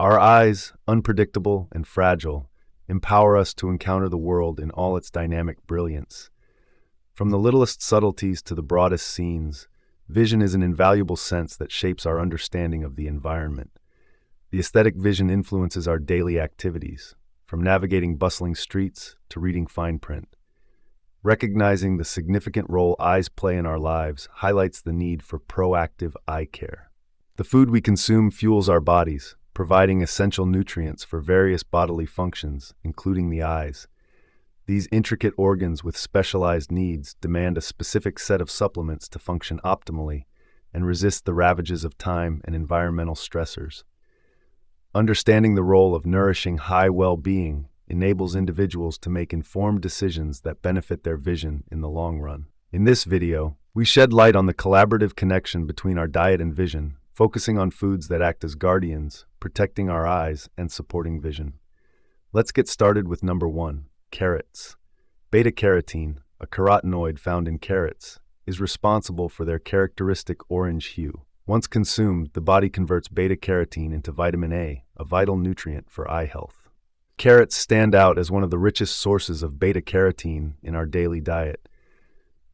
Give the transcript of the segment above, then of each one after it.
Our eyes, unpredictable and fragile, empower us to encounter the world in all its dynamic brilliance. From the littlest subtleties to the broadest scenes, vision is an invaluable sense that shapes our understanding of the environment. The aesthetic vision influences our daily activities, from navigating bustling streets to reading fine print. Recognizing the significant role eyes play in our lives highlights the need for proactive eye care. The food we consume fuels our bodies, providing essential nutrients for various bodily functions, including the eyes. These intricate organs with specialized needs demand a specific set of supplements to function optimally and resist the ravages of time and environmental stressors. Understanding the role of nourishing high well-being enables individuals to make informed decisions that benefit their vision in the long run. In this video, we shed light on the collaborative connection between our diet and vision, focusing on foods that act as guardians, protecting our eyes, and supporting vision. Let's get started with number 1, carrots. Beta-carotene, a carotenoid found in carrots, is responsible for their characteristic orange hue. Once consumed, the body converts beta-carotene into vitamin A, a vital nutrient for eye health. Carrots stand out as one of the richest sources of beta-carotene in our daily diet.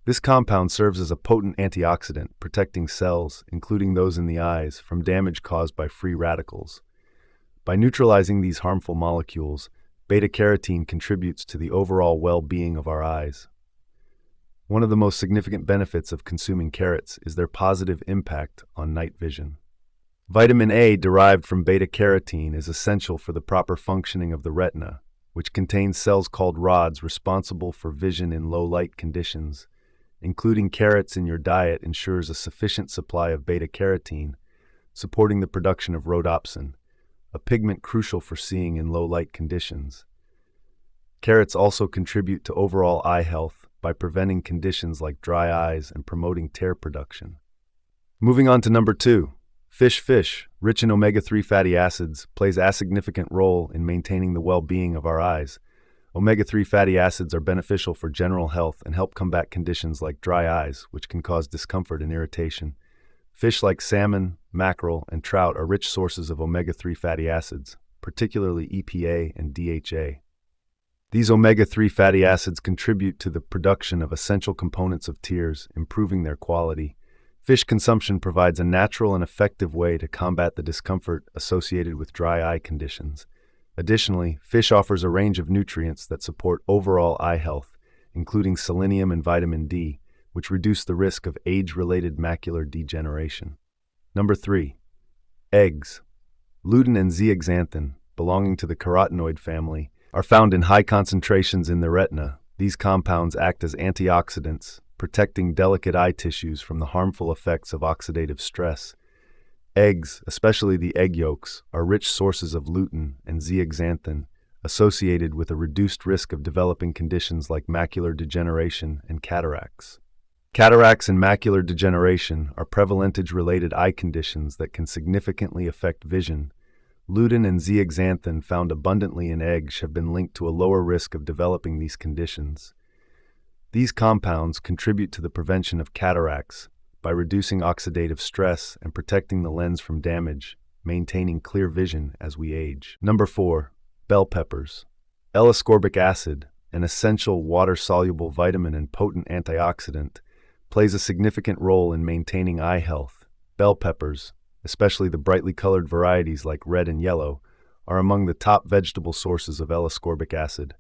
This compound serves as a potent antioxidant, protecting cells, including those in the eyes, from damage caused by free radicals. By neutralizing these harmful molecules, beta-carotene contributes to the overall well-being of our eyes. One of the most significant benefits of consuming carrots is their positive impact on night vision. Vitamin A derived from beta-carotene is essential for the proper functioning of the retina, which contains cells called rods responsible for vision in low-light conditions. Including carrots in your diet ensures a sufficient supply of beta-carotene, supporting the production of rhodopsin, a pigment crucial for seeing in low-light conditions. Carrots also contribute to overall eye health by preventing conditions like dry eyes and promoting tear production. Moving on to number 2, fish, rich in omega-3 fatty acids, plays a significant role in maintaining the well-being of our eyes. Omega-3 fatty acids are beneficial for general health and help combat conditions like dry eyes, which can cause discomfort and irritation. Fish like salmon, mackerel, and trout are rich sources of omega-3 fatty acids, particularly EPA and DHA. These omega-3 fatty acids contribute to the production of essential components of tears, improving their quality. Fish consumption provides a natural and effective way to combat the discomfort associated with dry eye conditions. Additionally, fish offers a range of nutrients that support overall eye health, including selenium and vitamin D, which reduce the risk of age-related macular degeneration. Number 3, eggs. Lutein and zeaxanthin, belonging to the carotenoid family, are found in high concentrations in the retina. These compounds act as antioxidants, protecting delicate eye tissues from the harmful effects of oxidative stress. Eggs, especially the egg yolks, are rich sources of lutein and zeaxanthin, associated with a reduced risk of developing conditions like macular degeneration and cataracts. Cataracts and macular degeneration are prevalent-age-related eye conditions that can significantly affect vision. Lutein and zeaxanthin found abundantly in eggs have been linked to a lower risk of developing these conditions. These compounds contribute to the prevention of cataracts by reducing oxidative stress and protecting the lens from damage, maintaining clear vision as we age. Number 4, bell peppers. L-ascorbic acid, an essential water-soluble vitamin and potent antioxidant, plays a significant role in maintaining eye health. Bell peppers, especially the brightly colored varieties like red and yellow, are among the top vegetable sources of L-ascorbic acid.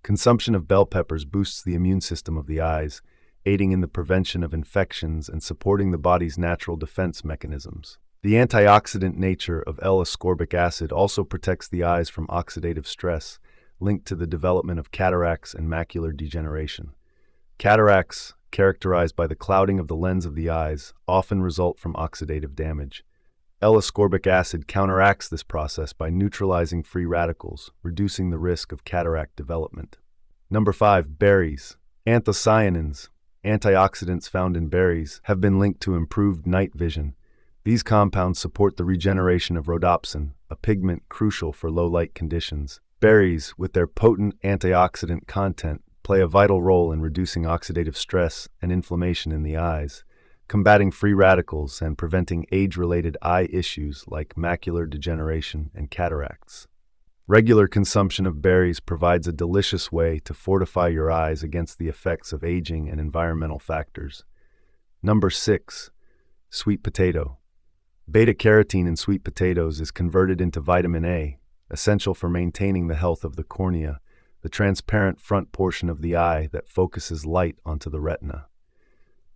Consumption of bell peppers boosts the immune system of the eyes, aiding in the prevention of infections and supporting the body's natural defense mechanisms. The antioxidant nature of L-ascorbic acid also protects the eyes from oxidative stress, linked to the development of cataracts and macular degeneration. Cataracts, characterized by the clouding of the lens of the eyes, often result from oxidative damage. L-ascorbic acid counteracts this process by neutralizing free radicals, reducing the risk of cataract development. Number 5, berries. Anthocyanins, antioxidants found in berries, have been linked to improved night vision. These compounds support the regeneration of rhodopsin, a pigment crucial for low-light conditions. Berries, with their potent antioxidant content, play a vital role in reducing oxidative stress and inflammation in the eyes. combating free radicals and preventing age-related eye issues like macular degeneration and cataracts. Regular consumption of berries provides a delicious way to fortify your eyes against the effects of aging and environmental factors. Number 6. Sweet potato. Beta-carotene in sweet potatoes is converted into vitamin A, essential for maintaining the health of the cornea, the transparent front portion of the eye that focuses light onto the retina.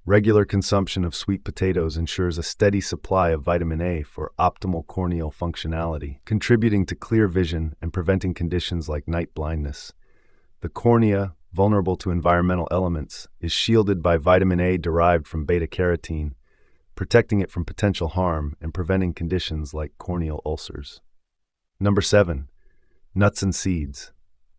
Regular consumption of sweet potatoes ensures a steady supply of vitamin A for optimal corneal functionality, contributing to clear vision and preventing conditions like night blindness. The cornea, vulnerable to environmental elements, is shielded by vitamin A derived from beta-carotene, protecting it from potential harm and preventing conditions like corneal ulcers. Number 7. Nuts and seeds.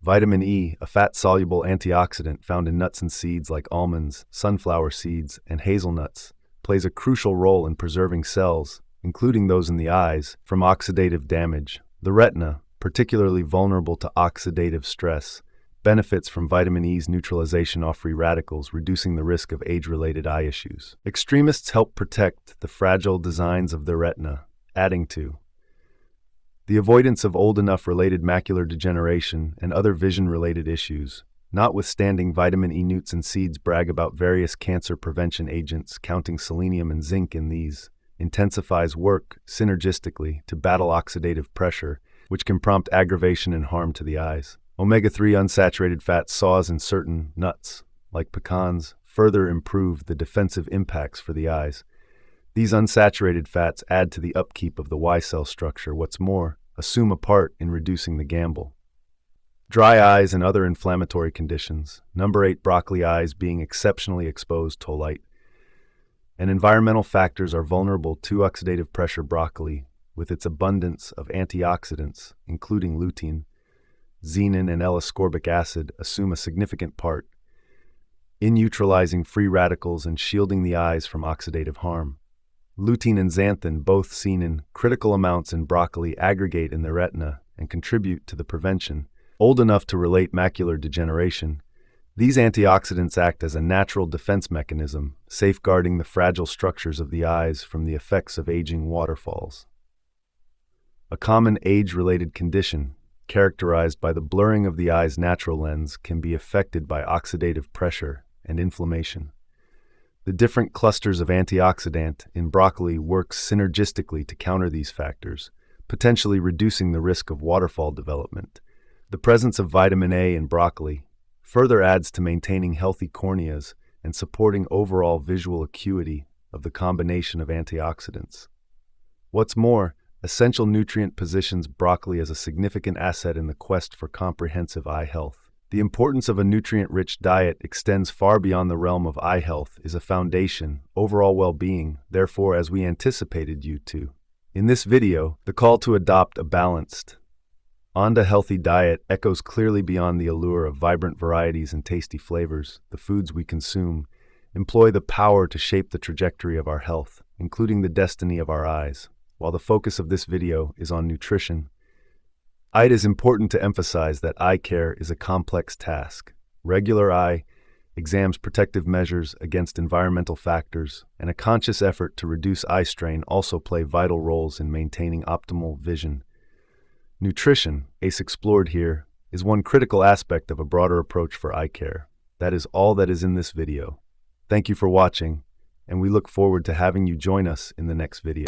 Vitamin E, a fat-soluble antioxidant found in nuts and seeds like almonds, sunflower seeds, and hazelnuts, plays a crucial role in preserving cells, including those in the eyes, from oxidative damage. The retina, particularly vulnerable to oxidative stress, benefits from vitamin E's neutralization of free radicals, reducing the risk of age-related eye issues. Extremists help protect the fragile designs of the retina, adding to the avoidance of old enough related macular degeneration and other vision-related issues. Notwithstanding, vitamin E nuts and seeds brag about various cancer prevention agents, counting selenium and zinc in these intensifies work synergistically to battle oxidative pressure, which can prompt aggravation and harm to the eyes. Omega-3 unsaturated fat sours in certain nuts, like pecans, further improve the defensive impacts for the eyes. These unsaturated fats add to the upkeep of the Y cell structure. What's more, assume a part in reducing the gamble. Dry eyes and other inflammatory conditions. Number 8. Broccoli eyes being exceptionally exposed to light and environmental factors are vulnerable to oxidative pressure. Broccoli, with its abundance of antioxidants, including lutein, xenin, and L-ascorbic acid, assume a significant part in neutralizing free radicals and shielding the eyes from oxidative harm. Lutein and xanthan, both seen in critical amounts in broccoli, aggregate in the retina and contribute to the prevention. Old enough to relate macular degeneration, these antioxidants act as a natural defense mechanism, safeguarding the fragile structures of the eyes from the effects of aging waterfalls. A common age-related condition, characterized by the blurring of the eye's natural lens, can be affected by oxidative pressure and inflammation. The different clusters of antioxidant in broccoli work synergistically to counter these factors, potentially reducing the risk of waterfall development. The presence of vitamin A in broccoli further adds to maintaining healthy corneas and supporting overall visual acuity of the combination of antioxidants. What's more, essential nutrient positions broccoli as a significant asset in the quest for comprehensive eye health. The importance of a nutrient-rich diet extends far beyond the realm of eye health, is a foundation, overall well-being, therefore, as we anticipated you to. In this video, the call to adopt a balanced, healthy diet echoes clearly beyond the allure of vibrant varieties and tasty flavors. The foods we consume employ the power to shape the trajectory of our health, including the destiny of our eyes. While the focus of this video is on nutrition, it is important to emphasize that eye care is a complex task. Regular eye exams, protective measures against environmental factors, and a conscious effort to reduce eye strain also play vital roles in maintaining optimal vision. Nutrition, as explored here, is one critical aspect of a broader approach for eye care. That is all that is in this video. Thank you for watching, and we look forward to having you join us in the next video.